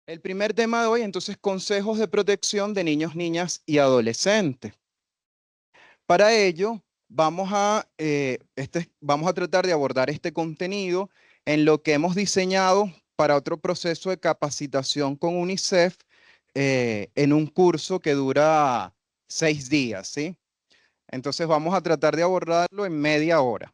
El primer tema de hoy, entonces, consejos de protección de niños, niñas y adolescentes. Para ello, vamos a tratar de abordar este contenido en lo que hemos diseñado para otro proceso de capacitación con UNICEF en un curso que dura 6 días, ¿sí? Entonces vamos a tratar de abordarlo en media hora.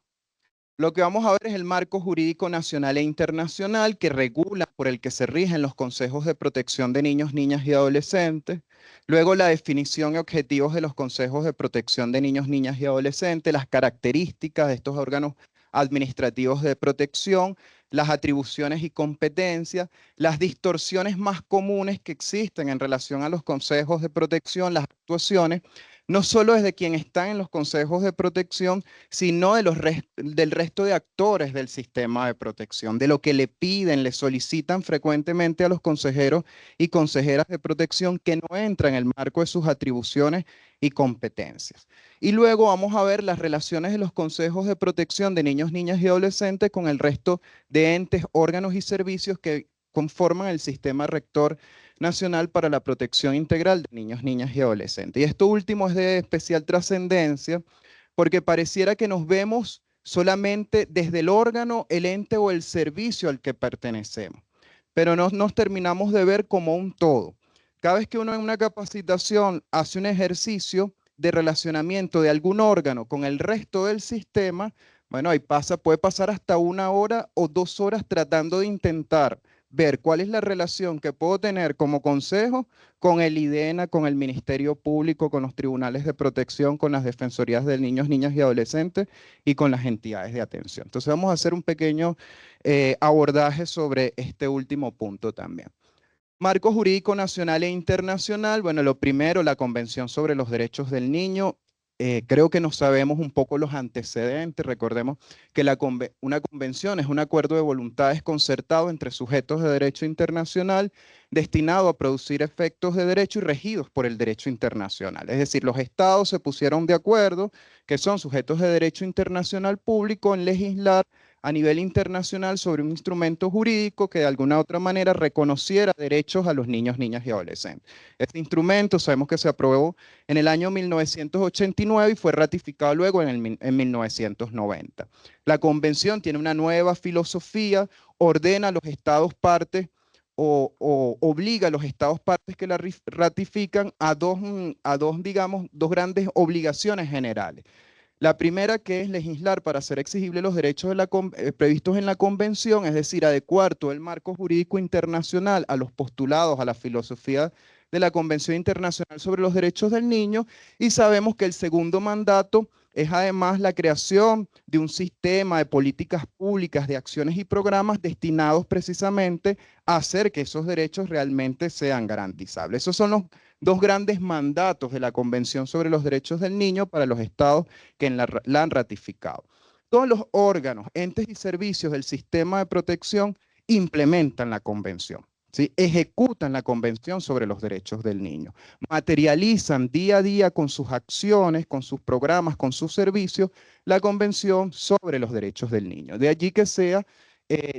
Lo que vamos a ver es el marco jurídico nacional e internacional que regula, por el que se rigen los consejos de protección de niños, niñas y adolescentes. Luego la definición y objetivos de los consejos de protección de niños, niñas y adolescentes, las características de estos órganos administrativos de protección, las atribuciones y competencias, las distorsiones más comunes que existen en relación a los consejos de protección, las actuaciones, no solo desde quien está en los consejos de protección, sino del resto de actores del sistema de protección, de lo que le piden, le solicitan frecuentemente a los consejeros y consejeras de protección que no entran en el marco de sus atribuciones y competencias. Y luego vamos a ver las relaciones de los consejos de protección de niños, niñas y adolescentes con el resto de entes, órganos y servicios que conforman el sistema rector nacional para la protección integral de niños, niñas y adolescentes. Y esto último es de especial trascendencia porque pareciera que nos vemos solamente desde el órgano, el ente o el servicio al que pertenecemos, pero no nos terminamos de ver como un todo. Cada vez que uno en una capacitación hace un ejercicio de relacionamiento de algún órgano con el resto del sistema, bueno, ahí puede pasar hasta 1 hora o 2 horas tratando de intentar ver cuál es la relación que puedo tener como consejo con el IDENA, con el Ministerio Público, con los tribunales de protección, con las defensorías de niños, niñas y adolescentes y con las entidades de atención. Entonces vamos a hacer un pequeño abordaje sobre este último punto también. Marco jurídico nacional e internacional. Bueno, lo primero, la Convención sobre los Derechos del Niño. Creo que no sabemos un poco los antecedentes. Recordemos que una convención es un acuerdo de voluntades concertado entre sujetos de derecho internacional destinado a producir efectos de derecho y regidos por el derecho internacional. Es decir, los estados se pusieron de acuerdo, que son sujetos de derecho internacional público, en legislar a nivel internacional sobre un instrumento jurídico que de alguna u otra manera reconociera derechos a los niños, niñas y adolescentes. Este instrumento sabemos que se aprobó en el año 1989 y fue ratificado luego en 1990. La convención tiene una nueva filosofía, ordena a los estados partes o obliga a los estados partes que la ratifican digamos, dos grandes obligaciones generales. La primera, que es legislar para hacer exigibles los derechos previstos en la Convención, es decir, adecuar todo el marco jurídico internacional a los postulados, a la filosofía de la Convención Internacional sobre los Derechos del Niño, y sabemos que el segundo mandato es además la creación de un sistema de políticas públicas, de acciones y programas destinados precisamente a hacer que esos derechos realmente sean garantizables. Esos son los dos grandes mandatos de la Convención sobre los Derechos del Niño para los estados que la han ratificado. Todos los órganos, entes y servicios del sistema de protección implementan la convención, ¿sí? Ejecutan la convención sobre los derechos del niño, materializan día a día con sus acciones, con sus programas, con sus servicios, la convención sobre los derechos del niño. De allí que sea,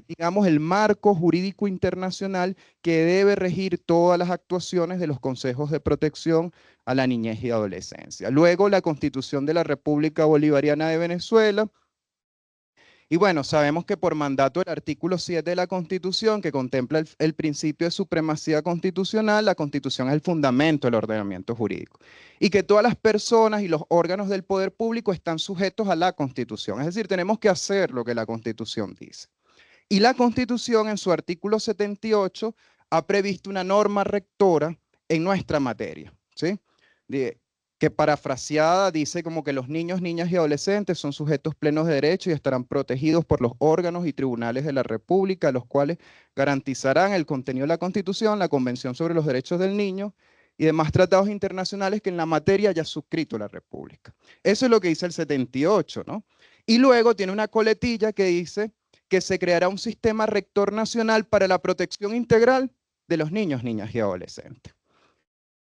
digamos, el marco jurídico internacional que debe regir todas las actuaciones de los consejos de protección a la niñez y adolescencia. Luego, la Constitución de la República Bolivariana de Venezuela. Y bueno, sabemos que por mandato del artículo 7 de la Constitución, que contempla el principio de supremacía constitucional, la Constitución es el fundamento del ordenamiento jurídico. Y que todas las personas y los órganos del poder público están sujetos a la Constitución. Es decir, tenemos que hacer lo que la Constitución dice. Y la Constitución, en su artículo 78, ha previsto una norma rectora en nuestra materia, ¿sí? Que parafraseada dice como que los niños, niñas y adolescentes son sujetos plenos de derecho y estarán protegidos por los órganos y tribunales de la República, los cuales garantizarán el contenido de la Constitución, la Convención sobre los Derechos del Niño y demás tratados internacionales que en la materia haya suscrito la República. Eso es lo que dice el 78, ¿no? Y luego tiene una coletilla que dice que se creará un sistema rector nacional para la protección integral de los niños, niñas y adolescentes.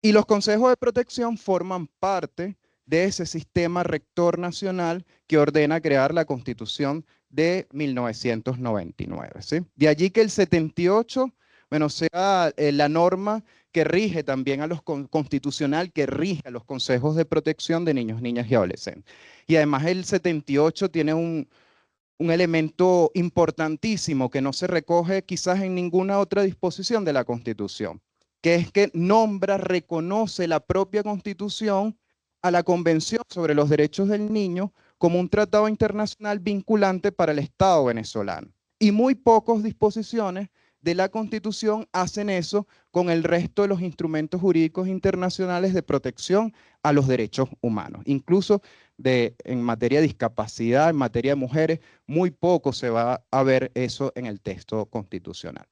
Y los consejos de protección forman parte de ese sistema rector nacional que ordena crear la Constitución de 1999. ¿Sí? De allí que el 78 bueno, sea la norma que rige también a los constitucional, que rige a los consejos de protección de niños, niñas y adolescentes. Y además el 78 tiene un elemento importantísimo que no se recoge quizás en ninguna otra disposición de la Constitución, que es que nombra, reconoce la propia Constitución a la Convención sobre los Derechos del Niño como un tratado internacional vinculante para el Estado venezolano. Y muy pocas disposiciones de la Constitución hacen eso con el resto de los instrumentos jurídicos internacionales de protección a los derechos humanos. Incluso en materia de discapacidad, en materia de mujeres, muy poco se va a ver eso en el texto constitucional.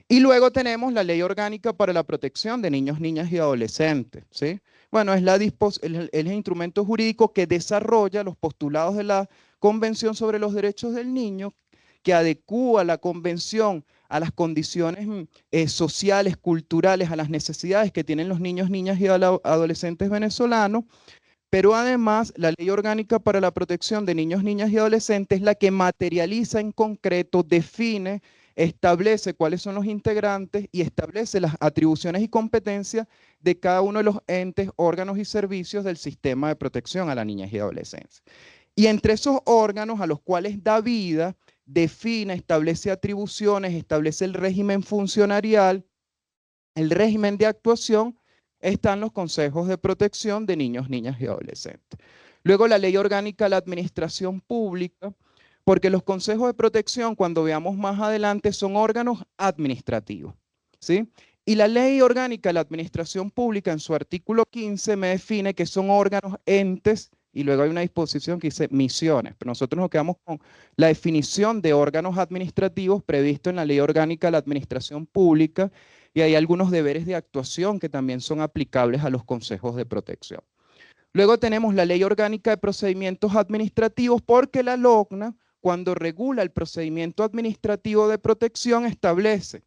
Y luego tenemos la Ley Orgánica para la Protección de Niños, Niñas y Adolescentes, ¿sí? Bueno, es el instrumento jurídico que desarrolla los postulados de la Convención sobre los Derechos del Niño, que adecúa la Convención a las condiciones sociales, culturales, a las necesidades que tienen los niños, niñas y adolescentes venezolanos. Pero además, la Ley Orgánica para la Protección de Niños, Niñas y Adolescentes es la que materializa en concreto, define, establece cuáles son los integrantes y establece las atribuciones y competencias de cada uno de los entes, órganos y servicios del sistema de protección a la niñez y adolescencia. Y entre esos órganos a los cuales da vida, define, establece atribuciones, establece el régimen funcionarial, el régimen de actuación, están los consejos de protección de niños, niñas y adolescentes. Luego la Ley Orgánica de la Administración Pública, porque los consejos de protección, cuando veamos más adelante, son órganos administrativos, ¿sí? Y la Ley Orgánica de la Administración Pública, en su artículo 15, me define que son órganos, entes, y luego hay una disposición que dice misiones, pero nosotros nos quedamos con la definición de órganos administrativos previsto en la Ley Orgánica de la Administración Pública, y hay algunos deberes de actuación que también son aplicables a los consejos de protección. Luego tenemos la Ley Orgánica de Procedimientos Administrativos, porque la LOCNA, cuando regula el procedimiento administrativo de protección, establece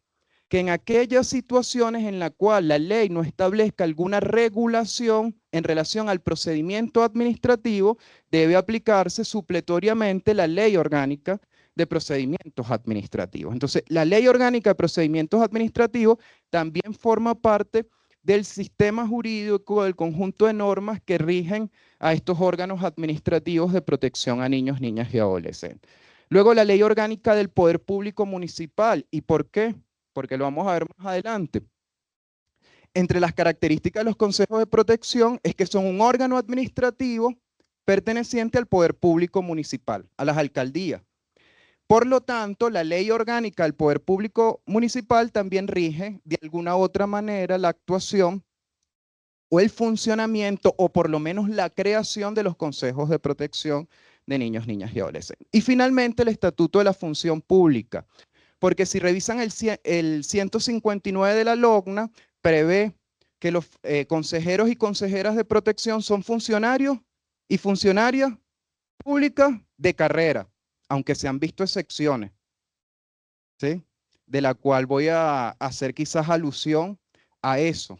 que en aquellas situaciones en las cuales la ley no establezca alguna regulación en relación al procedimiento administrativo, debe aplicarse supletoriamente la Ley Orgánica de Procedimientos Administrativos. Entonces, la Ley Orgánica de Procedimientos Administrativos también forma parte del sistema jurídico, del conjunto de normas que rigen a estos órganos administrativos de protección a niños, niñas y adolescentes. Luego, la Ley Orgánica del Poder Público Municipal. ¿Y por qué? Porque lo vamos a ver más adelante. Entre las características de los consejos de protección es que son un órgano administrativo perteneciente al poder público municipal, a las alcaldías. Por lo tanto, la Ley Orgánica del Poder Público Municipal también rige de alguna u otra manera la actuación o el funcionamiento o por lo menos la creación de los consejos de protección de niños, niñas y adolescentes. Y finalmente el Estatuto de la Función Pública. Porque si revisan el 159 de la LOCNA, prevé que los consejeros y consejeras de protección son funcionarios y funcionarias públicas de carrera, aunque se han visto excepciones, ¿sí? De la cual voy a hacer quizás alusión a eso,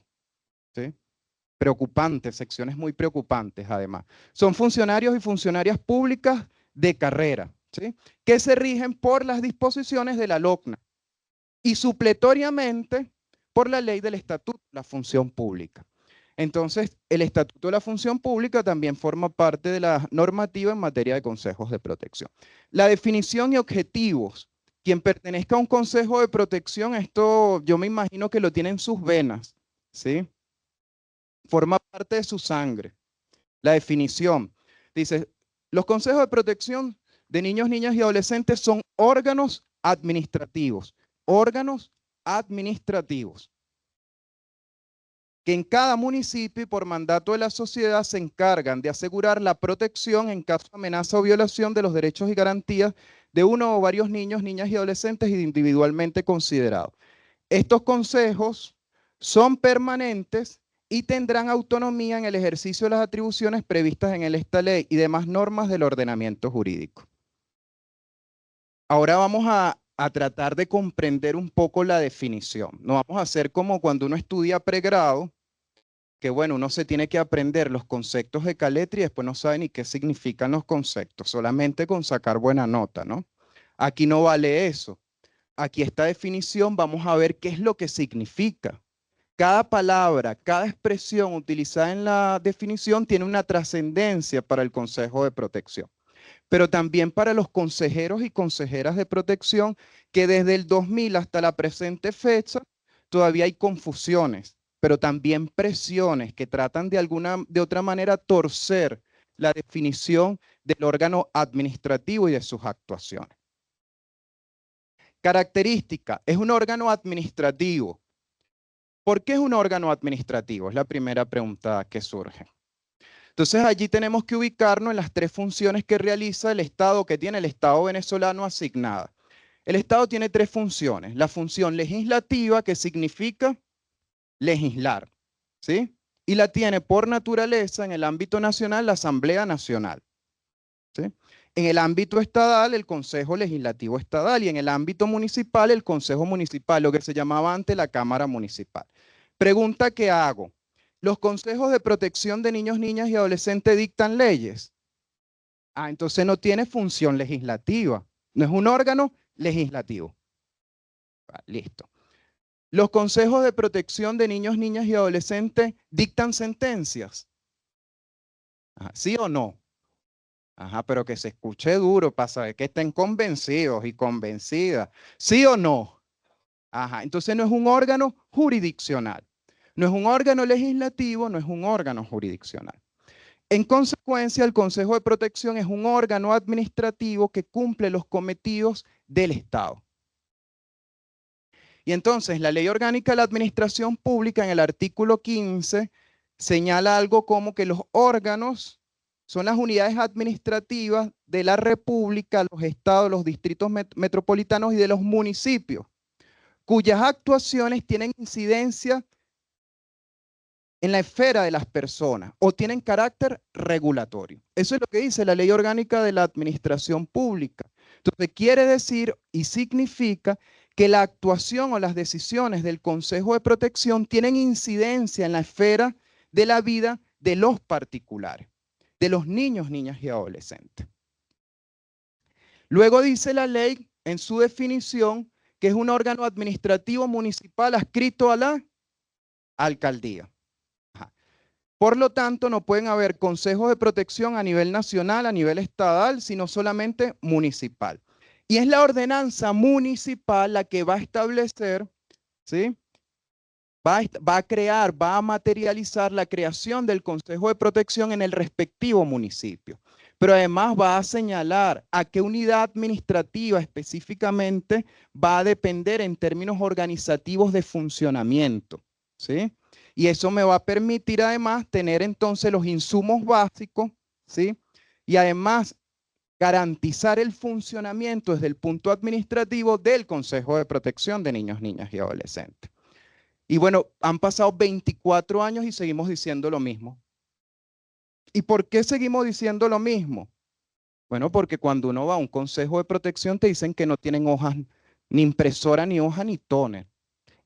¿sí? Preocupantes, secciones muy preocupantes además. Son funcionarios y funcionarias públicas de carrera, ¿sí? Que se rigen por las disposiciones de la LOCNA y supletoriamente por la ley del Estatuto de la Función Pública. Entonces, el Estatuto de la Función Pública también forma parte de la normativa en materia de consejos de protección. La definición y objetivos. Quien pertenezca a un consejo de protección, esto yo me imagino que lo tiene en sus venas, ¿sí? Forma parte de su sangre. La definición dice, los consejos de protección de niños, niñas y adolescentes son órganos administrativos, que en cada municipio y por mandato de la sociedad se encargan de asegurar la protección en caso de amenaza o violación de los derechos y garantías de uno o varios niños, niñas y adolescentes individualmente considerados. Estos consejos son permanentes y tendrán autonomía en el ejercicio de las atribuciones previstas en esta ley y demás normas del ordenamiento jurídico. Ahora vamos a tratar de comprender un poco la definición. No vamos a hacer como cuando uno estudia pregrado, que bueno, uno se tiene que aprender los conceptos de Caletri y después no sabe ni qué significan los conceptos, solamente con sacar buena nota, ¿no? Aquí no vale eso. aquí esta definición, vamos a ver qué es lo que significa. Cada palabra, cada expresión utilizada en la definición tiene una trascendencia para el Consejo de Protección, pero también para los consejeros y consejeras de protección que desde el 2000 hasta la presente fecha todavía hay confusiones, pero también presiones que tratan de otra manera torcer la definición del órgano administrativo y de sus actuaciones. Característica, es un órgano administrativo. ¿Por qué es un órgano administrativo? Es la primera pregunta que surge. Entonces allí tenemos que ubicarnos en las tres funciones que realiza el Estado, que tiene el Estado venezolano asignada. El Estado tiene tres funciones. La función legislativa, que significa legislar, ¿sí? Y la tiene por naturaleza en el ámbito nacional la Asamblea Nacional, ¿sí? En el ámbito estadal, el Consejo Legislativo Estadal, y en el ámbito municipal, el Consejo Municipal, lo que se llamaba antes la Cámara Municipal. Pregunta que hago. ¿Los consejos de protección de niños, niñas y adolescentes dictan leyes? Ah, entonces no tiene función legislativa. No es un órgano legislativo. Listo. ¿Los consejos de protección de niños, niñas y adolescentes dictan sentencias? Ajá, ¿sí o no? Ajá, pero que se escuche duro para saber que estén convencidos y convencidas. ¿Sí o no? Ajá, entonces no es un órgano jurisdiccional. No es un órgano legislativo, no es un órgano jurisdiccional. En consecuencia, el Consejo de Protección es un órgano administrativo que cumple los cometidos del Estado. Y entonces, la Ley Orgánica de la Administración Pública, en el artículo 15, señala algo como que los órganos son las unidades administrativas de la República, los estados, los distritos metropolitanos y de los municipios, cuyas actuaciones tienen incidencia en la esfera de las personas o tienen carácter regulatorio. Eso es lo que dice la Ley Orgánica de la Administración Pública. Entonces, quiere decir y significa que la actuación o las decisiones del Consejo de Protección tienen incidencia en la esfera de la vida de los particulares, de los niños, niñas y adolescentes. Luego dice la ley en su definición que es un órgano administrativo municipal adscrito a la alcaldía. Por lo tanto, no pueden haber consejos de protección a nivel nacional, a nivel estatal, sino solamente municipal. Y es la ordenanza municipal la que va a establecer, ¿sí? Va a crear, va a materializar la creación del Consejo de Protección en el respectivo municipio. Pero además va a señalar a qué unidad administrativa específicamente va a depender en términos organizativos de funcionamiento, ¿sí? Y eso me va a permitir además tener entonces los insumos básicos, ¿sí? Y además garantizar el funcionamiento desde el punto administrativo del Consejo de Protección de Niños, Niñas y Adolescentes. Y bueno, han pasado 24 años y seguimos diciendo lo mismo. ¿Y por qué seguimos diciendo lo mismo? Bueno, porque cuando uno va a un consejo de protección te dicen que no tienen hojas, ni impresora, ni hoja, ni tóner.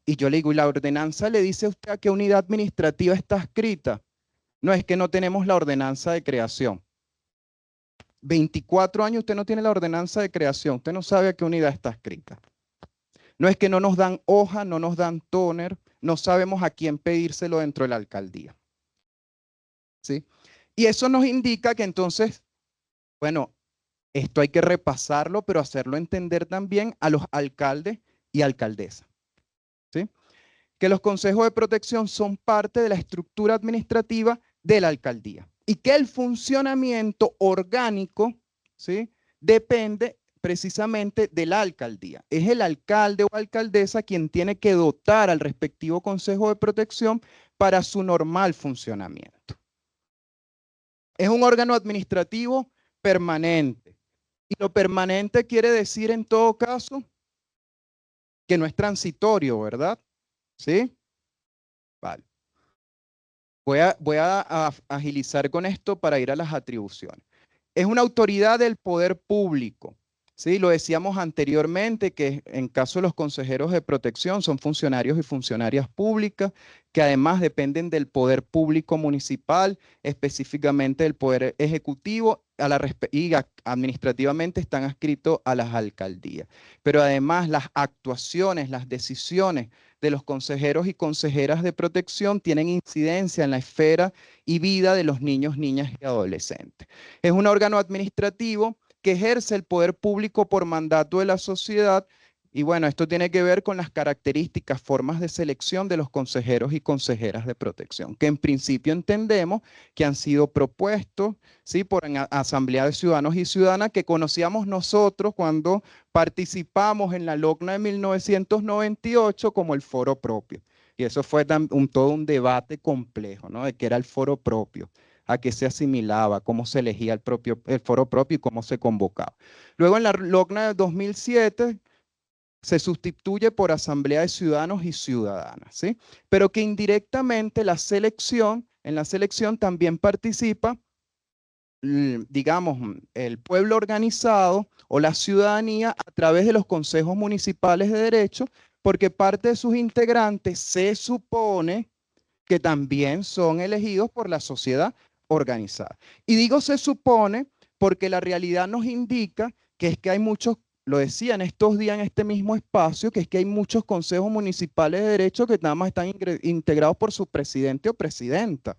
Y yo le digo, ¿y la ordenanza le dice a usted a qué unidad administrativa está escrita? No, es que no tenemos la ordenanza de creación. 24 años usted no tiene la ordenanza de creación, usted no sabe a qué unidad está escrita. No es que no nos dan hoja, no nos dan tóner, no sabemos a quién pedírselo dentro de la alcaldía. ¿Sí? Y eso nos indica que entonces, bueno, esto hay que repasarlo, pero hacerlo entender también a los alcaldes y alcaldesas. ¿Sí? Que los consejos de protección son parte de la estructura administrativa de la alcaldía y que el funcionamiento orgánico, ¿sí?, depende precisamente de la alcaldía. Es el alcalde o alcaldesa quien tiene que dotar al respectivo consejo de protección para su normal funcionamiento. Es un órgano administrativo permanente. Y lo permanente quiere decir en todo caso que no es transitorio, ¿verdad? ¿Sí? Vale. Voy a agilizar con esto para ir a las atribuciones. Es una autoridad del poder público Sí, lo decíamos anteriormente que en caso de los consejeros de protección son funcionarios y funcionarias públicas que además dependen del poder público municipal, específicamente del poder ejecutivo y administrativamente están adscritos a las alcaldías. Pero además las actuaciones, las decisiones de los consejeros y consejeras de protección tienen incidencia en la esfera y vida de los niños, niñas y adolescentes. Es un órgano administrativo que ejerce el poder público por mandato de la sociedad. Y bueno, esto tiene que ver con las características, formas de selección de los consejeros y consejeras de protección, que en principio entendemos que han sido propuestos, ¿sí?, por una Asamblea de Ciudadanos y Ciudadanas que conocíamos nosotros cuando participamos en la LOCNA de 1998 como el foro propio. Y eso fue todo un debate complejo, ¿no?, de qué era el foro propio, a qué se asimilaba, cómo se elegía el foro propio y cómo se convocaba. Luego en la LOCNA de 2007 se sustituye por Asamblea de Ciudadanos y Ciudadanas, ¿sí? Pero que indirectamente en la selección también participa, digamos, el pueblo organizado o la ciudadanía a través de los consejos municipales de derecho, porque parte de sus integrantes se supone que también son elegidos por la sociedad organizada. Y digo se supone porque la realidad nos indica que es que hay muchos, lo decía en estos días en este mismo espacio, que es que hay muchos consejos municipales de derecho que nada más están integrados por su presidente o presidenta,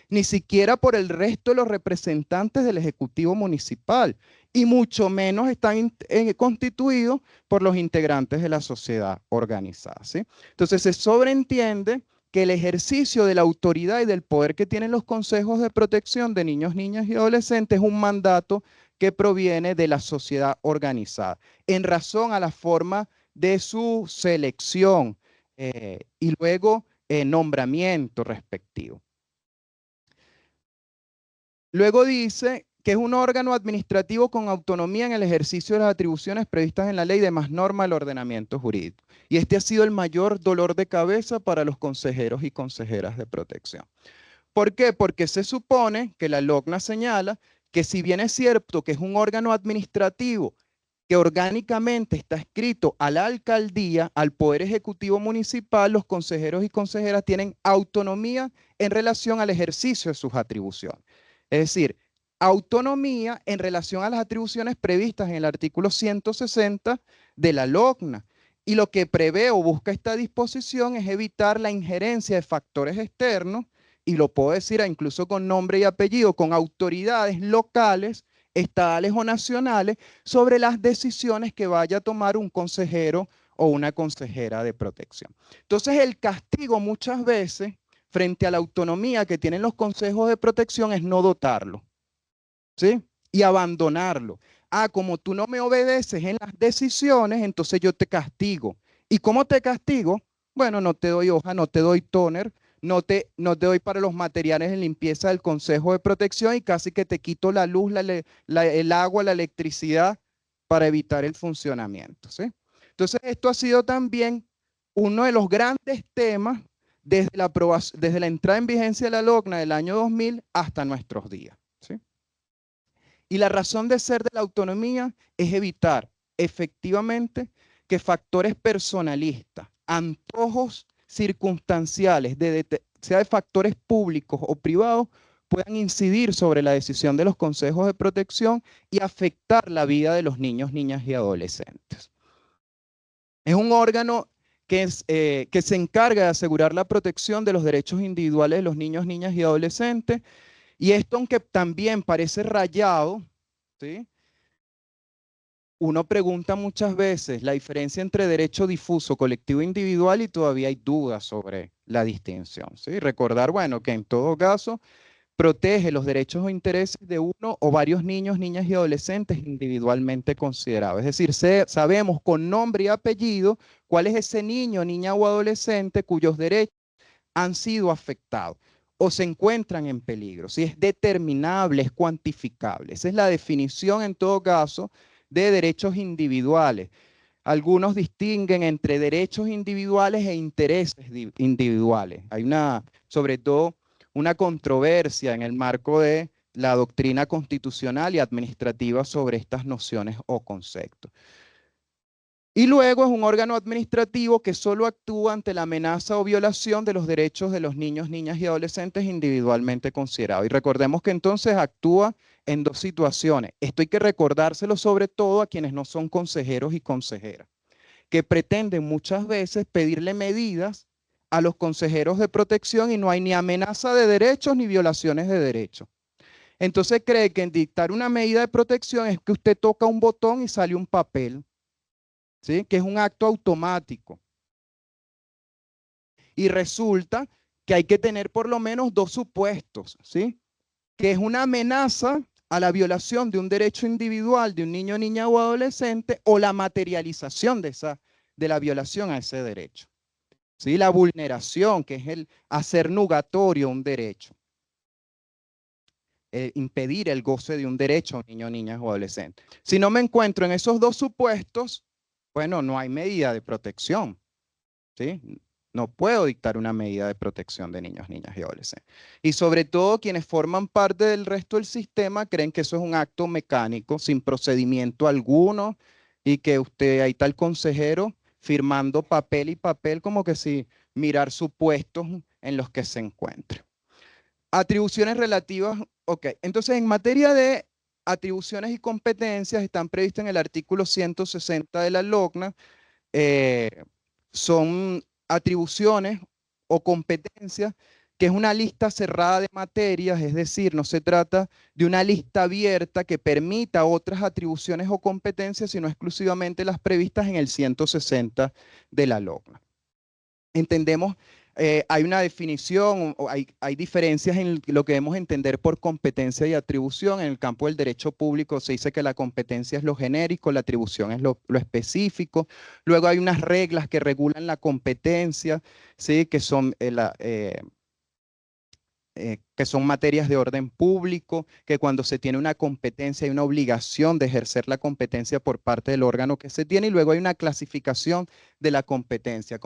ni siquiera por el resto de los representantes del Ejecutivo Municipal, y mucho menos están constituidos por los integrantes de la sociedad organizada, ¿sí? Entonces se sobreentiende que el ejercicio de la autoridad y del poder que tienen los consejos de protección de niños, niñas y adolescentes es un mandato que proviene de la sociedad organizada, en razón a la forma de su selección y luego nombramiento respectivo. Luego dice que es un órgano administrativo con autonomía en el ejercicio de las atribuciones previstas en la ley de más norma del ordenamiento jurídico. Y este ha sido el mayor dolor de cabeza para los consejeros y consejeras de protección. ¿Por qué? Porque se supone que la LOCNA señala que si bien es cierto que es un órgano administrativo que orgánicamente está adscrito a la alcaldía, al Poder Ejecutivo Municipal, los consejeros y consejeras tienen autonomía en relación al ejercicio de sus atribuciones. Es decir, autonomía en relación a las atribuciones previstas en el artículo 160 de la LOCNA. Y lo que prevé o busca esta disposición es evitar la injerencia de factores externos, y lo puedo decir incluso con nombre y apellido, con autoridades locales, estadales o nacionales, sobre las decisiones que vaya a tomar un consejero o una consejera de protección. Entonces el castigo muchas veces frente a la autonomía que tienen los consejos de protección es no dotarlo, ¿sí? Y abandonarlo. Ah, como tú no me obedeces en las decisiones, entonces yo te castigo. ¿Y cómo te castigo? Bueno, no te doy hoja, no te doy toner, no te doy para los materiales de limpieza del consejo de protección y casi que te quito la luz, el agua, la electricidad para evitar el funcionamiento, ¿sí? Entonces esto ha sido también uno de los grandes temas desde la entrada en vigencia de la LOCNA del año 2000 hasta nuestros días, ¿sí? Y la razón de ser de la autonomía es evitar efectivamente que factores personalistas, antojos circunstanciales, sea de factores públicos o privados, puedan incidir sobre la decisión de los consejos de protección y afectar la vida de los niños, niñas y adolescentes. Es un órgano que se encarga de asegurar la protección de los derechos individuales de los niños, niñas y adolescentes. Y esto, aunque también parece rayado, ¿sí?, uno pregunta muchas veces la diferencia entre derecho difuso, colectivo e individual, y todavía hay dudas sobre la distinción, ¿sí? Recordar, bueno, que en todo caso protege los derechos o intereses de uno o varios niños, niñas y adolescentes individualmente considerados. Es decir, sabemos con nombre y apellido cuál es ese niño, niña o adolescente cuyos derechos han sido afectados o se encuentran en peligro. Si es determinable, es cuantificable. Esa es la definición en todo caso de derechos individuales. Algunos distinguen entre derechos individuales e intereses individuales. Hay sobre todo una controversia en el marco de la doctrina constitucional y administrativa sobre estas nociones o conceptos. Y luego es un órgano administrativo que solo actúa ante la amenaza o violación de los derechos de los niños, niñas y adolescentes individualmente considerados. Y recordemos que entonces actúa en dos situaciones. Esto hay que recordárselo sobre todo a quienes no son consejeros y consejeras, que pretenden muchas veces pedirle medidas a los consejeros de protección y no hay ni amenaza de derechos ni violaciones de derechos. Entonces cree que en dictar una medida de protección es que usted toca un botón y sale un papel, ¿sí? Que es un acto automático. Y resulta que hay que tener por lo menos dos supuestos, ¿sí? Que es una amenaza a la violación de un derecho individual de un niño, niña o adolescente o la materialización de la violación a ese derecho. ¿Sí? La vulneración, que es el hacer nugatorio un derecho. Impedir el goce de un derecho a un niño, niña o adolescente. Si no me encuentro en esos dos supuestos, bueno, no hay medida de protección, ¿sí? No puedo dictar una medida de protección de niños, niñas y adolescentes. Y sobre todo quienes forman parte del resto del sistema creen que eso es un acto mecánico, sin procedimiento alguno, y que usted, ahí está el consejero firmando papel y papel como que si mirar supuestos en los que se encuentre. Atribuciones relativas, ok. Entonces, en materia de atribuciones y competencias, están previstas en el artículo 160 de la LOCNA, son atribuciones o competencias, que es una lista cerrada de materias, es decir, no se trata de una lista abierta que permita otras atribuciones o competencias, sino exclusivamente las previstas en el 160 de la LOCNA. Entendemos, hay una definición, o hay diferencias en lo que debemos entender por competencia y atribución. En el campo del derecho público se dice que la competencia es lo genérico, la atribución es lo específico. Luego hay unas reglas que regulan la competencia, ¿sí? Que son materias de orden público, que cuando se tiene una competencia hay una obligación de ejercer la competencia por parte del órgano que se tiene, y luego hay una clasificación de la competencia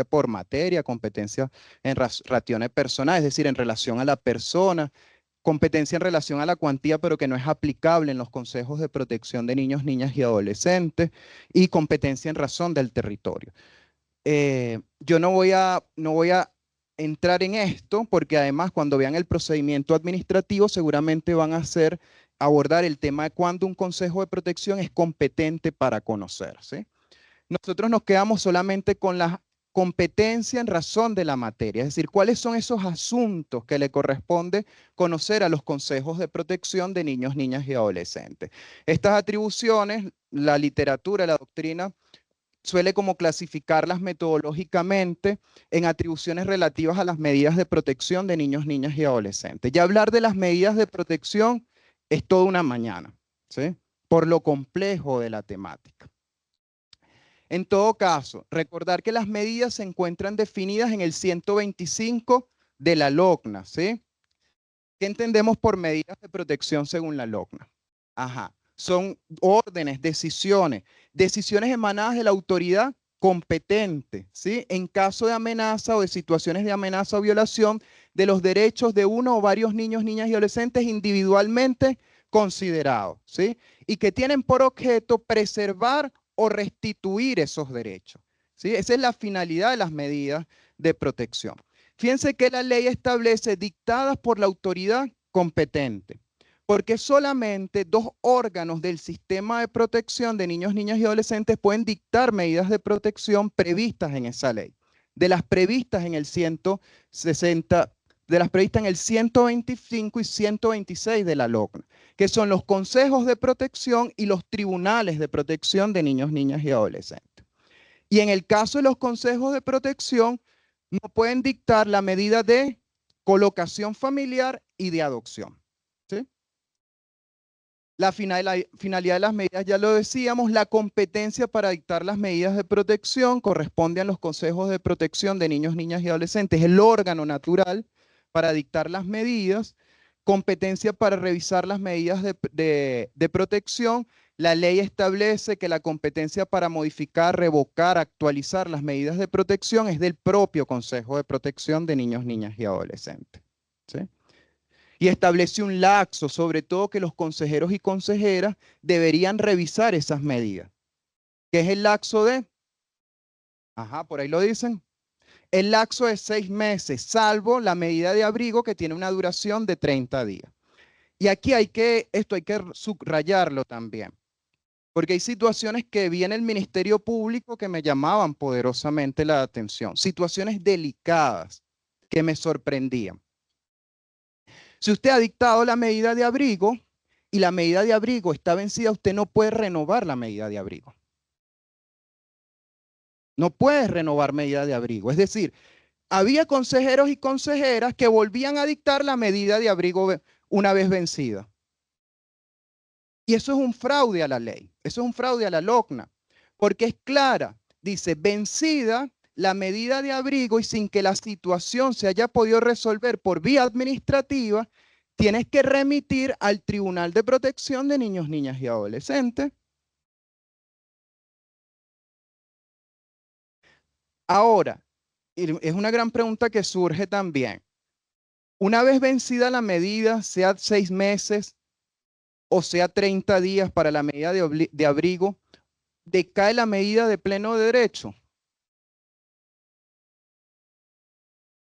por materia, competencia en razones personales, es decir, en relación a la persona, competencia en relación a la cuantía, pero que no es aplicable en los consejos de protección de niños, niñas y adolescentes, y competencia en razón del territorio. Yo no voy a entrar en esto porque además cuando vean el procedimiento administrativo seguramente van a abordar el tema de cuándo un consejo de protección es competente para conocer, ¿sí? Nosotros nos quedamos solamente con la competencia en razón de la materia, es decir, cuáles son esos asuntos que le corresponde conocer a los consejos de protección de niños, niñas y adolescentes. Estas atribuciones, la literatura, la doctrina, suele como clasificarlas metodológicamente en atribuciones relativas a las medidas de protección de niños, niñas y adolescentes. Ya hablar de las medidas de protección es toda una mañana, ¿sí? Por lo complejo de la temática. En todo caso, recordar que las medidas se encuentran definidas en el 125 de la LOCNA, ¿sí? ¿Qué entendemos por medidas de protección según la LOCNA? Ajá. Son órdenes, decisiones emanadas de la autoridad competente, ¿sí? En caso de amenaza o de situaciones de amenaza o violación de los derechos de uno o varios niños, niñas y adolescentes individualmente considerados, ¿sí? Y que tienen por objeto preservar o restituir esos derechos, ¿sí? Esa es la finalidad de las medidas de protección. Fíjense que la ley establece dictadas por la autoridad competente, porque solamente dos órganos del sistema de protección de niños, niñas y adolescentes pueden dictar medidas de protección previstas en esa ley. De las previstas en el 160, de las previstas en el 125 y 126 de la LOCNA, que son los consejos de protección y los tribunales de protección de niños, niñas y adolescentes. Y en el caso de los consejos de protección, no pueden dictar la medida de colocación familiar y de adopción, ¿sí? La finalidad de las medidas, ya lo decíamos, la competencia para dictar las medidas de protección corresponde a los consejos de protección de niños, niñas y adolescentes, el órgano natural para dictar las medidas, competencia para revisar las medidas de protección. La ley establece que la competencia para modificar, revocar, actualizar las medidas de protección es del propio Consejo de Protección de Niños, Niñas y Adolescentes, ¿sí? Y establece un lapso, sobre todo que los consejeros y consejeras deberían revisar esas medidas. ¿Qué es el lapso de? Ajá, por ahí lo dicen. El lapso es 6 meses, salvo la medida de abrigo que tiene una duración de 30 días. Y aquí esto hay que subrayarlo también, porque hay situaciones que vi en el Ministerio Público que me llamaban poderosamente la atención, situaciones delicadas que me sorprendían. Si usted ha dictado la medida de abrigo y la medida de abrigo está vencida, usted no puede renovar la medida de abrigo. No puede renovar medida de abrigo. Es decir, había consejeros y consejeras que volvían a dictar la medida de abrigo una vez vencida. Y eso es un fraude a la ley, eso es un fraude a la LOCNA, porque es clara, dice, vencida la medida de abrigo y sin que la situación se haya podido resolver por vía administrativa, tienes que remitir al Tribunal de Protección de Niños, Niñas y Adolescentes. Ahora, es una gran pregunta que surge también. Una vez vencida la medida, sea 6 meses o sea 30 días para la medida de abrigo, decae la medida de pleno derecho.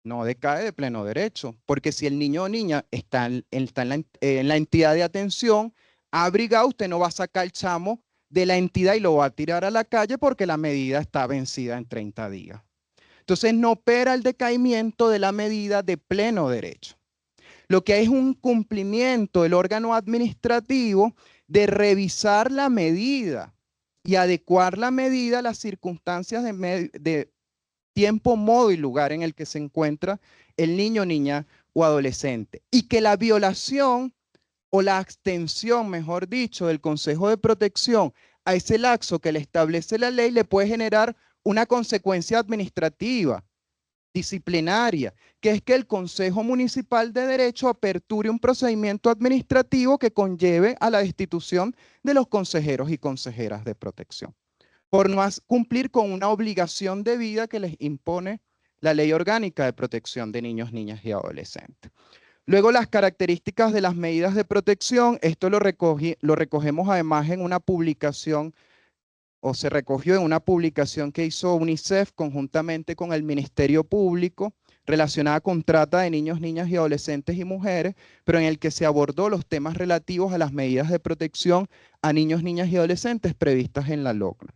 No decae de pleno derecho, porque si el niño o niña está en la entidad de atención abrigado, usted no va a sacar el chamo de la entidad y lo va a tirar a la calle porque la medida está vencida en 30 días. Entonces no opera el decaimiento de la medida de pleno derecho. Lo que hay es un cumplimiento del órgano administrativo de revisar la medida y adecuar la medida a las circunstancias de tiempo, modo y lugar en el que se encuentra el niño, niña o adolescente. Y que la violación o la abstención, mejor dicho, del Consejo de Protección a ese lapso que le establece la ley le puede generar una consecuencia administrativa, disciplinaria, que es que el Consejo Municipal de Derecho aperture un procedimiento administrativo que conlleve a la destitución de los consejeros y consejeras de protección por no cumplir con una obligación de vida que les impone la Ley Orgánica de Protección de Niños, Niñas y Adolescentes. Luego, las características de las medidas de protección, esto lo recogemos además en una publicación, o se recogió en una publicación que hizo UNICEF conjuntamente con el Ministerio Público, relacionada con trata de niños, niñas y adolescentes y mujeres, pero en el que se abordó los temas relativos a las medidas de protección a niños, niñas y adolescentes previstas en la LOCNA.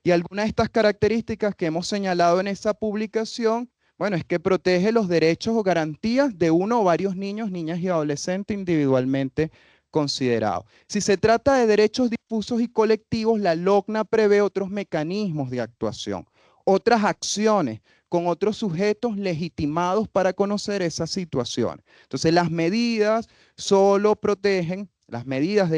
Y algunas de estas características que hemos señalado en esa publicación, bueno, es que protege los derechos o garantías de uno o varios niños, niñas y adolescentes individualmente considerados. Si se trata de derechos difusos y colectivos, la LOCNA prevé otros mecanismos de actuación, otras acciones con otros sujetos legitimados para conocer esas situaciones. Entonces, las medidas solo protegen, las medidas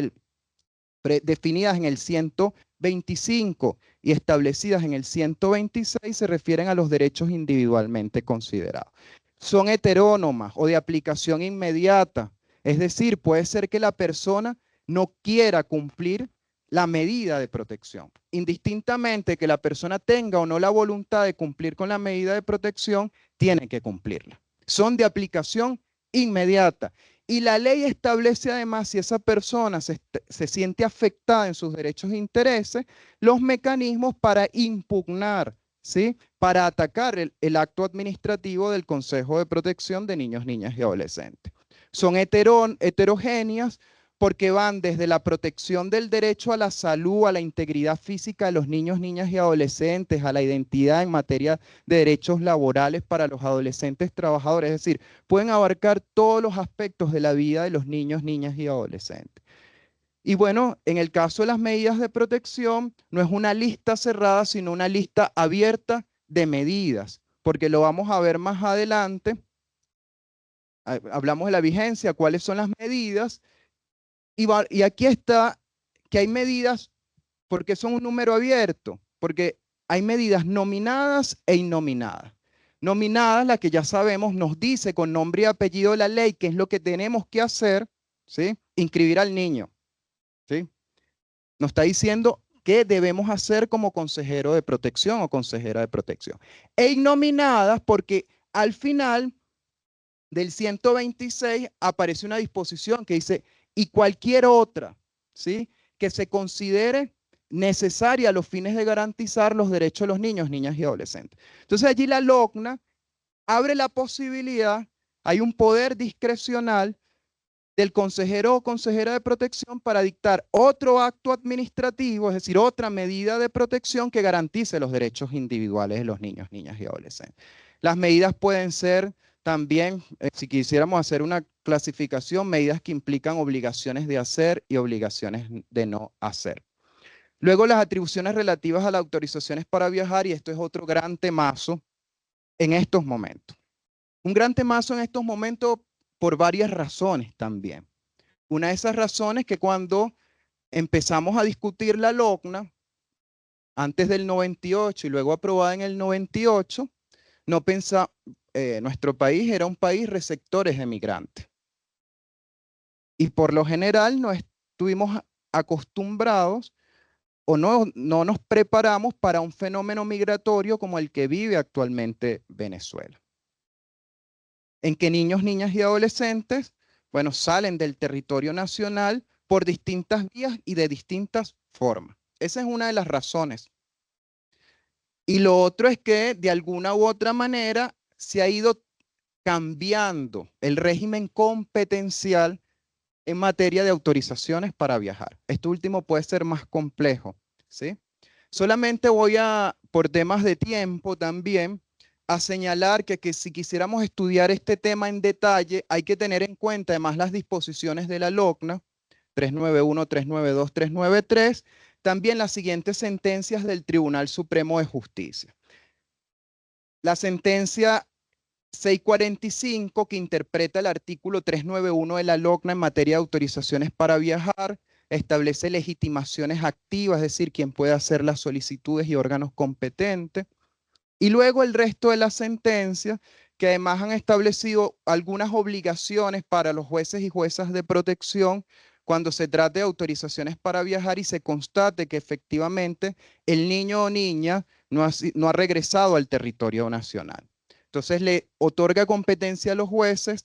definidas en el 125 y establecidas en el 126 se refieren a los derechos individualmente considerados. Son heterónomas o de aplicación inmediata, es decir, puede ser que la persona no quiera cumplir la medida de protección. Indistintamente que la persona tenga o no la voluntad de cumplir con la medida de protección, tiene que cumplirla. Son de aplicación inmediata. Y la ley establece además, si esa persona se siente afectada en sus derechos e intereses, los mecanismos para impugnar, ¿sí? Para atacar el acto administrativo del Consejo de Protección de Niños, Niñas y Adolescentes. Son heterogéneas porque van desde la protección del derecho a la salud, a la integridad física de los niños, niñas y adolescentes, a la identidad en materia de derechos laborales para los adolescentes trabajadores, es decir, pueden abarcar todos los aspectos de la vida de los niños, niñas y adolescentes. Y bueno, en el caso de las medidas de protección, no es una lista cerrada, sino una lista abierta de medidas, porque lo vamos a ver más adelante. Hablamos de la vigencia, cuáles son las medidas, y aquí está que hay medidas porque son un número abierto, porque hay medidas nominadas e innominadas. Nominadas, la que ya sabemos, nos dice con nombre y apellido la ley qué es lo que tenemos que hacer, ¿sí? Inscribir al niño, ¿sí? Nos está diciendo qué debemos hacer como consejero de protección o consejera de protección. E innominadas porque al final del 126 aparece una disposición que dice, y cualquier otra, ¿sí?, que se considere necesaria a los fines de garantizar los derechos de los niños, niñas y adolescentes. Entonces allí la LOCNA abre la posibilidad, hay un poder discrecional del consejero o consejera de protección para dictar otro acto administrativo, es decir, otra medida de protección que garantice los derechos individuales de los niños, niñas y adolescentes. Las medidas pueden ser también, si quisiéramos hacer una clasificación, medidas que implican obligaciones de hacer y obligaciones de no hacer. Luego las atribuciones relativas a las autorizaciones para viajar, y esto es otro gran temazo en estos momentos. Un gran temazo en estos momentos por varias razones también. Una de esas razones es que cuando empezamos a discutir la LOCNA, antes del 98 y luego aprobada en el 98, no nuestro país era un país receptores de migrantes. Y por lo general no estuvimos acostumbrados o no nos preparamos para un fenómeno migratorio como el que vive actualmente Venezuela, en que niños, niñas y adolescentes, bueno, salen del territorio nacional por distintas vías y de distintas formas. Esa es una de las razones. Y lo otro es que de alguna u otra manera se ha ido cambiando el régimen competencial en materia de autorizaciones para viajar. Esto último puede ser más complejo, ¿sí? Solamente voy a, por temas de tiempo también, a señalar que si quisiéramos estudiar este tema en detalle, hay que tener en cuenta además las disposiciones de la LOCNA, 391, 392, 393, también las siguientes sentencias del Tribunal Supremo de Justicia. La sentencia 645, que interpreta el artículo 391 de la LOCNA en materia de autorizaciones para viajar, establece legitimaciones activas, es decir, quien puede hacer las solicitudes y órganos competentes. Y luego el resto de las sentencias, que además han establecido algunas obligaciones para los jueces y juezas de protección cuando se trate de autorizaciones para viajar y se constate que efectivamente el niño o niña no ha regresado al territorio nacional. Entonces le otorga competencia a los jueces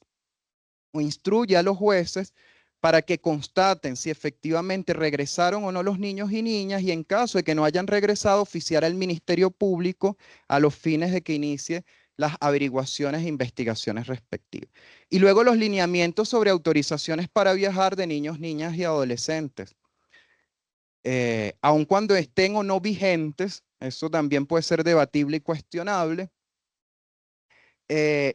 o instruye a los jueces para que constaten si efectivamente regresaron o no los niños y niñas, y en caso de que no hayan regresado, oficiar al Ministerio Público a los fines de que inicie las averiguaciones e investigaciones respectivas. Y luego los lineamientos sobre autorizaciones para viajar de niños, niñas y adolescentes. Aun cuando estén o no vigentes, eso también puede ser debatible y cuestionable,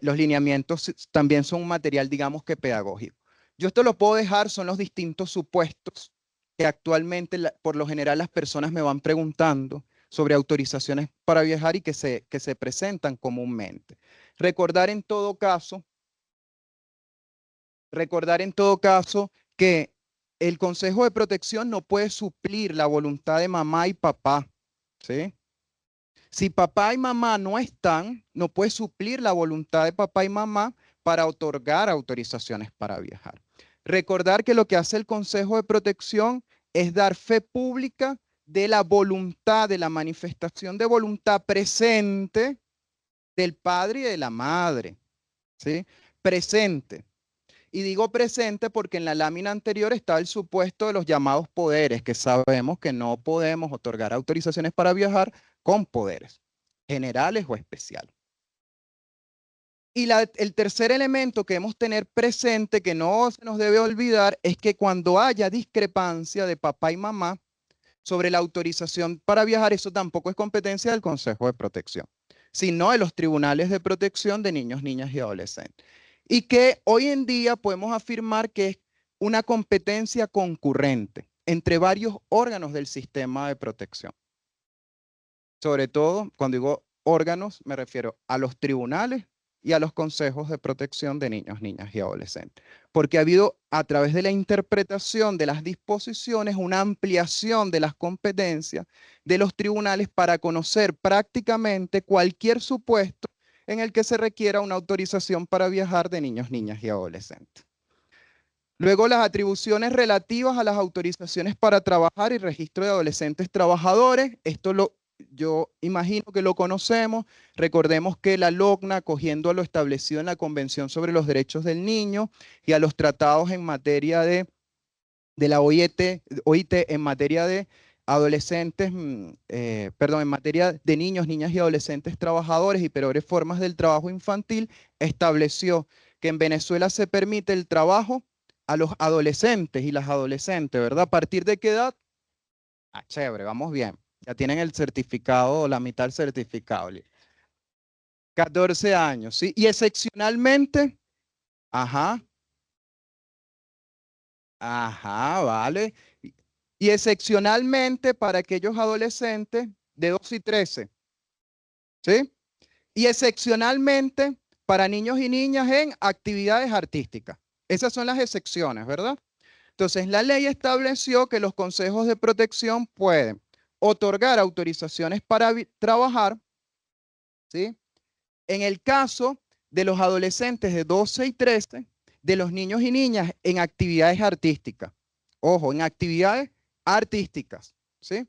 los lineamientos también son un material, digamos que pedagógico. Yo esto lo puedo dejar, son los distintos supuestos que actualmente, por lo general, las personas me van preguntando sobre autorizaciones para viajar y que se presentan comúnmente. Recordar en todo caso que el Consejo de Protección no puede suplir la voluntad de mamá y papá, ¿sí? Si papá y mamá no están, no puede suplir la voluntad de papá y mamá para otorgar autorizaciones para viajar. Recordar que lo que hace el Consejo de Protección es dar fe pública de la voluntad, de la manifestación de voluntad presente del padre y de la madre, ¿sí? Presente. Y digo presente porque en la lámina anterior está el supuesto de los llamados poderes, que sabemos que no podemos otorgar autorizaciones para viajar con poderes generales o especiales. Y el tercer elemento que debemos tener presente, que no se nos debe olvidar, es que cuando haya discrepancia de papá y mamá sobre la autorización para viajar, eso tampoco es competencia del Consejo de Protección, sino de los tribunales de protección de niños, niñas y adolescentes. Y que hoy en día podemos afirmar que es una competencia concurrente entre varios órganos del sistema de protección. Sobre todo, cuando digo órganos, me refiero a los tribunales y a los consejos de protección de niños, niñas y adolescentes. Porque ha habido, a través de la interpretación de las disposiciones, una ampliación de las competencias de los tribunales para conocer prácticamente cualquier supuesto en el que se requiera una autorización para viajar de niños, niñas y adolescentes. Luego, las atribuciones relativas a las autorizaciones para trabajar y registro de adolescentes trabajadores. Esto yo imagino que lo conocemos. Recordemos que la LOCNA, acogiendo a lo establecido en la Convención sobre los Derechos del Niño y a los tratados en materia de la OIT en materia de adolescentes, perdón, en materia de niños, niñas y adolescentes trabajadores y peores formas del trabajo infantil, estableció que en Venezuela se permite el trabajo a los adolescentes y las adolescentes, ¿verdad? ¿A partir de qué edad? Ah, chévere, vamos bien. Ya tienen el certificado, la mitad del certificado. 14 años, ¿sí? Y excepcionalmente, ajá, ajá, vale. Y excepcionalmente para aquellos adolescentes de 12 y 13, ¿sí? Y excepcionalmente para niños y niñas en actividades artísticas. Esas son las excepciones, ¿verdad? Entonces, la ley estableció que los consejos de protección pueden otorgar autorizaciones para trabajar, ¿sí? En el caso de los adolescentes de 12 y 13, de los niños y niñas en actividades artísticas. Ojo, en actividades artísticas, ¿sí?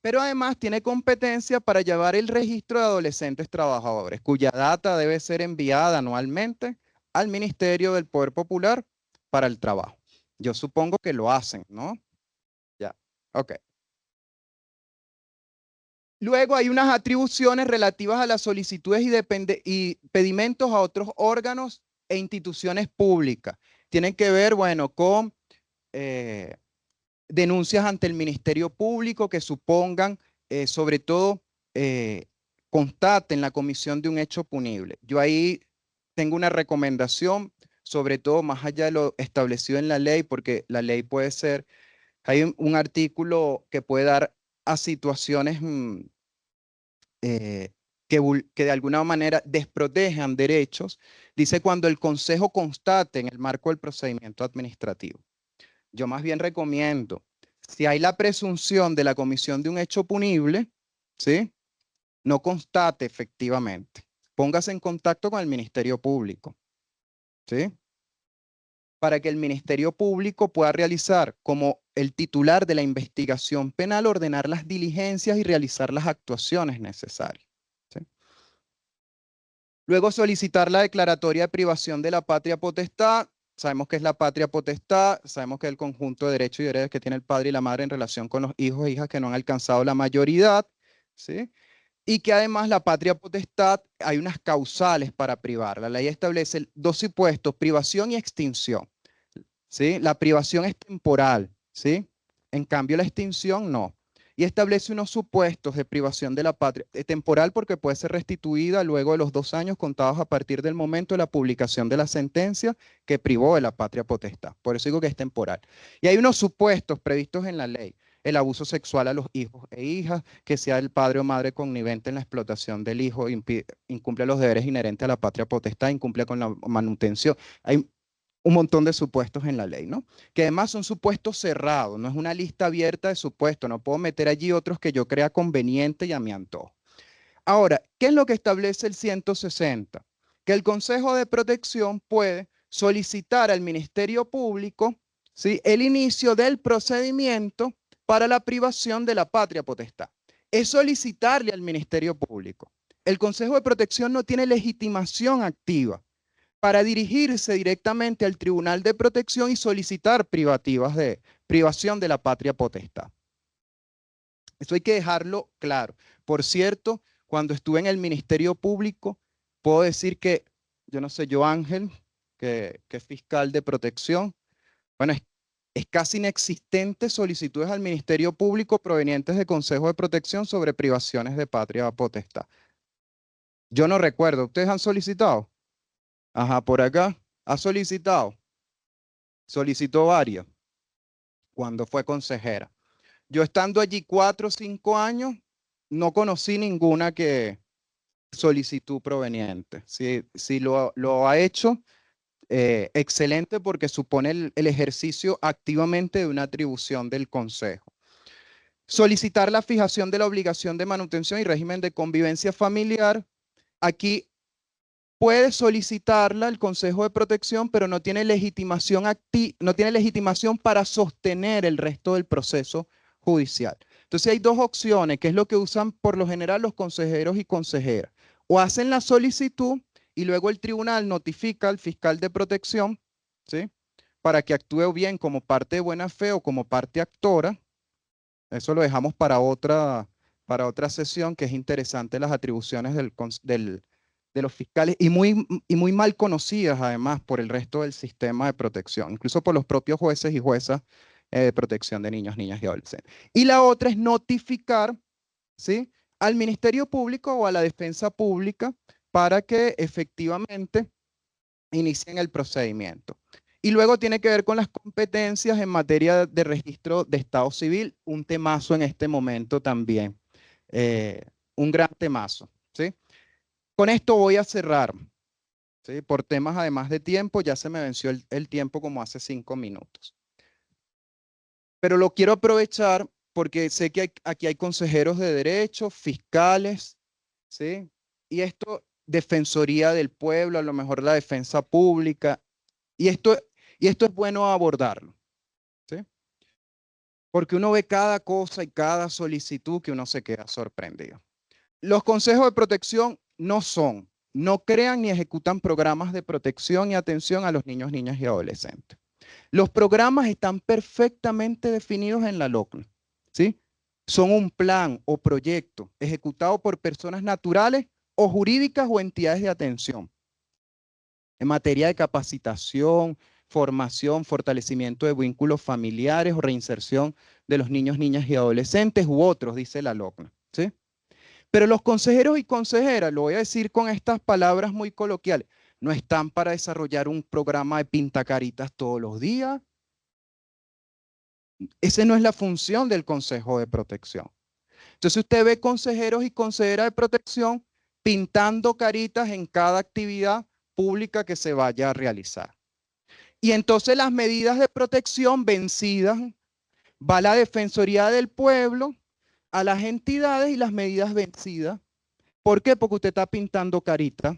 Pero además tiene competencia para llevar el registro de adolescentes trabajadores, cuya data debe ser enviada anualmente al Ministerio del Poder Popular para el Trabajo. Yo supongo que lo hacen, ¿no? Ya, ok. Luego hay unas atribuciones relativas a las solicitudes y pedimentos a otros órganos e instituciones públicas. Tienen que ver, bueno, con eh, denuncias ante el Ministerio Público que supongan, sobre todo, constaten la comisión de un hecho punible. Yo ahí tengo una recomendación, sobre todo más allá de lo establecido en la ley, porque la ley puede ser, hay un artículo que puede dar a situaciones que de alguna manera desprotejan derechos, dice cuando el Consejo constate en el marco del procedimiento administrativo. Yo más bien recomiendo, si hay la presunción de la comisión de un hecho punible, ¿sí? No constate efectivamente. Póngase en contacto con el Ministerio Público, ¿sí? Para que el Ministerio Público pueda realizar, como el titular de la investigación penal, ordenar las diligencias y realizar las actuaciones necesarias, ¿sí? Luego solicitar la declaratoria de privación de la patria potestad. Sabemos que es la patria potestad, sabemos que es el conjunto de derechos y deberes que tiene el padre y la madre en relación con los hijos e hijas que no han alcanzado la mayoría, ¿sí? Y que además la patria potestad hay unas causales para privar. La ley establece dos supuestos, privación y extinción, ¿sí? La privación es temporal, ¿sí? En cambio la extinción no. Y establece unos supuestos de privación de la patria, temporal porque puede ser restituida luego de los 2 años contados a partir del momento de la publicación de la sentencia que privó de la patria potestad. Por eso digo que es temporal. Y hay unos supuestos previstos en la ley. El abuso sexual a los hijos e hijas, que sea el padre o madre connivente en la explotación del hijo, incumple los deberes inherentes a la patria potestad, incumple con la manutención. Hay un montón de supuestos en la ley, ¿no? Que además son supuestos cerrados, no es una lista abierta de supuestos, no puedo meter allí otros que yo crea conveniente y a mi antojo. Ahora, ¿qué es lo que establece el 160? Que el Consejo de Protección puede solicitar al Ministerio Público, ¿sí?, el inicio del procedimiento para la privación de la patria potestad. Es solicitarle al Ministerio Público. El Consejo de Protección no tiene legitimación activa para dirigirse directamente al Tribunal de Protección y solicitar privación de la patria potestad. Eso hay que dejarlo claro. Por cierto, cuando estuve en el Ministerio Público, puedo decir que, yo no sé, yo Ángel, que es fiscal de protección, bueno, es casi inexistente solicitudes al Ministerio Público provenientes de Consejo de Protección sobre privaciones de patria potestad. Yo no recuerdo, ¿ustedes han solicitado? Ajá, por acá. ¿Ha solicitado? Solicitó varias cuando fue consejera. Yo estando allí 4 o 5 años, no conocí ninguna que solicitud proveniente. Si lo ha hecho, excelente porque supone el ejercicio activamente de una atribución del Consejo. Solicitar la fijación de la obligación de manutención y régimen de convivencia familiar. Aquí puede solicitarla el Consejo de Protección, pero no tiene legitimación para sostener el resto del proceso judicial. Entonces hay dos opciones, que es lo que usan por lo general los consejeros y consejeras. O hacen la solicitud y luego el tribunal notifica al fiscal de protección, ¿sí? Para que actúe bien como parte de buena fe o como parte actora. Eso lo dejamos para otra sesión, que es interesante las atribuciones de los fiscales y muy mal conocidas además por el resto del sistema de protección, incluso por los propios jueces y juezas de protección de niños, niñas y adolescentes. Y la otra es notificar, ¿sí?, al Ministerio Público o a la Defensa Pública para que efectivamente inicien el procedimiento. Y luego tiene que ver con las competencias en materia de registro de Estado Civil, un temazo en este momento también, un gran temazo, ¿sí? Con esto voy a cerrar, ¿sí? Por temas además de tiempo, ya se me venció el tiempo como hace 5 minutos. Pero lo quiero aprovechar porque sé que aquí hay consejeros de derecho, fiscales, ¿sí? Y esto, Defensoría del Pueblo, a lo mejor la defensa pública, y esto es bueno abordarlo, ¿sí? Porque uno ve cada cosa y cada solicitud que uno se queda sorprendido. Los consejos de protección no crean ni ejecutan programas de protección y atención a los niños, niñas y adolescentes. Los programas están perfectamente definidos en la LOCNA, ¿sí? Son un plan o proyecto ejecutado por personas naturales o jurídicas o entidades de atención en materia de capacitación, formación, fortalecimiento de vínculos familiares o reinserción de los niños, niñas y adolescentes u otros, dice la LOCNA, ¿sí? Pero los consejeros y consejeras, lo voy a decir con estas palabras muy coloquiales, no están para desarrollar un programa de pintacaritas todos los días. Esa no es la función del Consejo de Protección. Entonces usted ve consejeros y consejeras de protección pintando caritas en cada actividad pública que se vaya a realizar. Y entonces las medidas de protección vencidas, va la Defensoría del Pueblo, a las entidades y las medidas vencidas. ¿Por qué? Porque usted está pintando carita.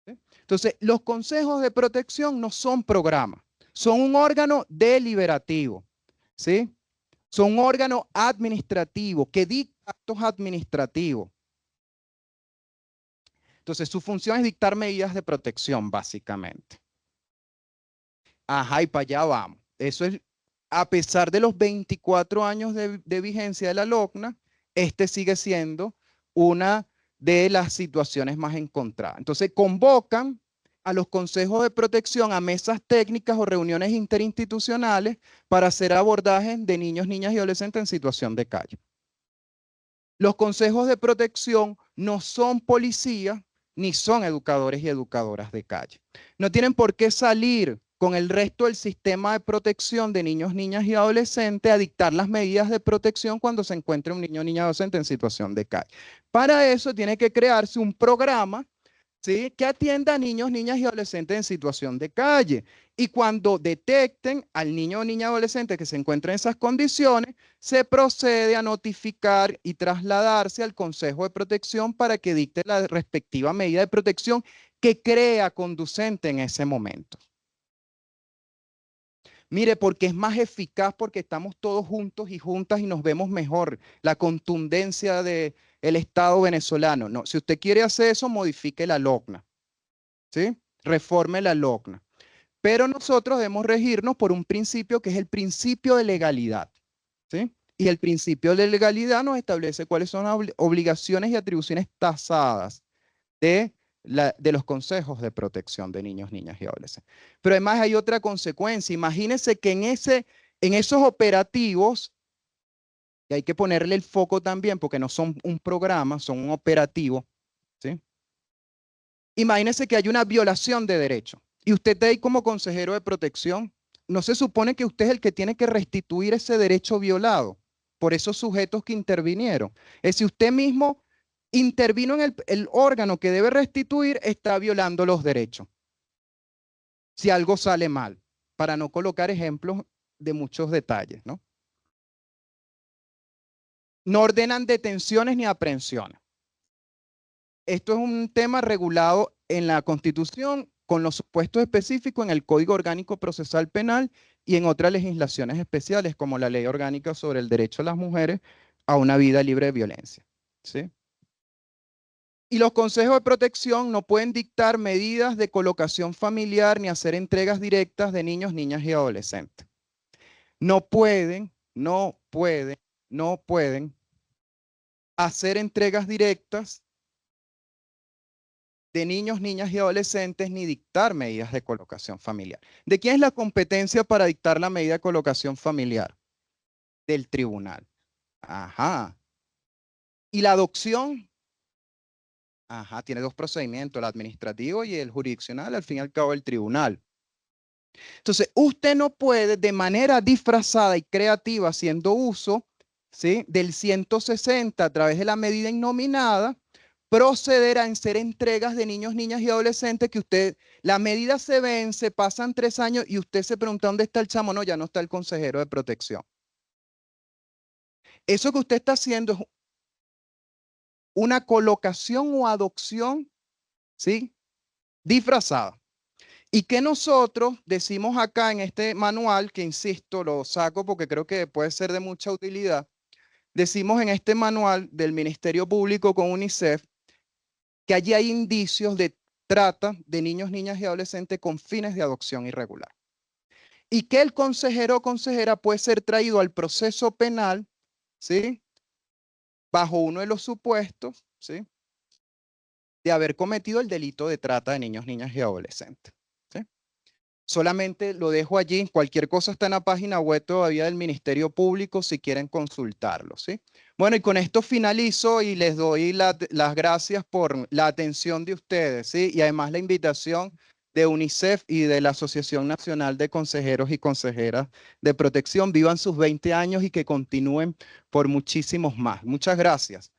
¿Sí? Entonces, los consejos de protección no son programas, son un órgano deliberativo, ¿sí? Son un órgano administrativo que dicta actos administrativos. Entonces, su función es dictar medidas de protección, básicamente. Ajá, y para allá vamos. Eso es, a pesar de los 24 años de vigencia de la LOCNA, este sigue siendo una de las situaciones más encontradas. Entonces, convocan a los consejos de protección a mesas técnicas o reuniones interinstitucionales para hacer abordajes de niños, niñas y adolescentes en situación de calle. Los consejos de protección no son policías ni son educadores y educadoras de calle. No tienen por qué salir con el resto del sistema de protección de niños, niñas y adolescentes a dictar las medidas de protección cuando se encuentre un niño o niña adolescente en situación de calle. Para eso tiene que crearse un programa, ¿sí?, que atienda a niños, niñas y adolescentes en situación de calle. Y cuando detecten al niño o niña adolescente que se encuentra en esas condiciones, se procede a notificar y trasladarse al Consejo de Protección para que dicte la respectiva medida de protección que crea conducente en ese momento. Mire, porque es más eficaz, porque estamos todos juntos y juntas y nos vemos mejor. La contundencia del Estado venezolano. No, si usted quiere hacer eso, modifique la LOCNA, ¿sí? Reforme la LOCNA. Pero nosotros debemos regirnos por un principio que es el principio de legalidad, ¿sí? Y el principio de legalidad nos establece cuáles son las obligaciones y atribuciones tasadas de los consejos de protección de niños, niñas y adolescentes. Pero además hay otra consecuencia. Imagínense que en esos operativos, y hay que ponerle el foco también porque no son un programa, son un operativo, ¿sí? Imagínense que hay una violación de derechos y usted está ahí como consejero de protección. ¿No se supone que usted es el que tiene que restituir ese derecho violado por esos sujetos que intervinieron? Es si usted mismo intervino en el órgano que debe restituir, está violando los derechos. Si algo sale mal, para no colocar ejemplos de muchos detalles, ¿no? No ordenan detenciones ni aprehensiones. Esto es un tema regulado en la Constitución con los supuestos específicos en el Código Orgánico Procesal Penal y en otras legislaciones especiales, como la Ley Orgánica sobre el Derecho de las Mujeres a una vida libre de violencia. ¿Sí? Y los consejos de protección no pueden dictar medidas de colocación familiar ni hacer entregas directas de niños, niñas y adolescentes. No pueden hacer entregas directas de niños, niñas y adolescentes ni dictar medidas de colocación familiar. ¿De quién es la competencia para dictar la medida de colocación familiar? Del tribunal. Ajá. ¿Y la adopción? Ajá, tiene dos procedimientos, el administrativo y el jurisdiccional, al fin y al cabo el tribunal. Entonces, usted no puede de manera disfrazada y creativa, haciendo uso, ¿sí?, del 160 a través de la medida innominada, proceder a hacer entregas de niños, niñas y adolescentes que usted, la medida se vence, pasan 3 años y usted se pregunta dónde está el chamo. No, ya no está el consejero de protección. Eso que usted está haciendo es una colocación o adopción, ¿sí?, disfrazada. Y que nosotros decimos acá en este manual, que insisto, lo saco porque creo que puede ser de mucha utilidad, decimos en este manual del Ministerio Público con UNICEF que allí hay indicios de trata de niños, niñas y adolescentes con fines de adopción irregular. Y que el consejero o consejera puede ser traído al proceso penal, ¿sí?, bajo uno de los supuestos, ¿sí?, de haber cometido el delito de trata de niños, niñas y adolescentes. ¿Sí? Solamente lo dejo allí. Cualquier cosa está en la página web todavía del Ministerio Público si quieren consultarlo. ¿Sí? Bueno, y con esto finalizo y les doy las gracias por la atención de ustedes. ¿Sí? Y además la invitación de UNICEF y de la Asociación Nacional de Consejeros y Consejeras de Protección. Vivan sus 20 años y que continúen por muchísimos más. Muchas gracias.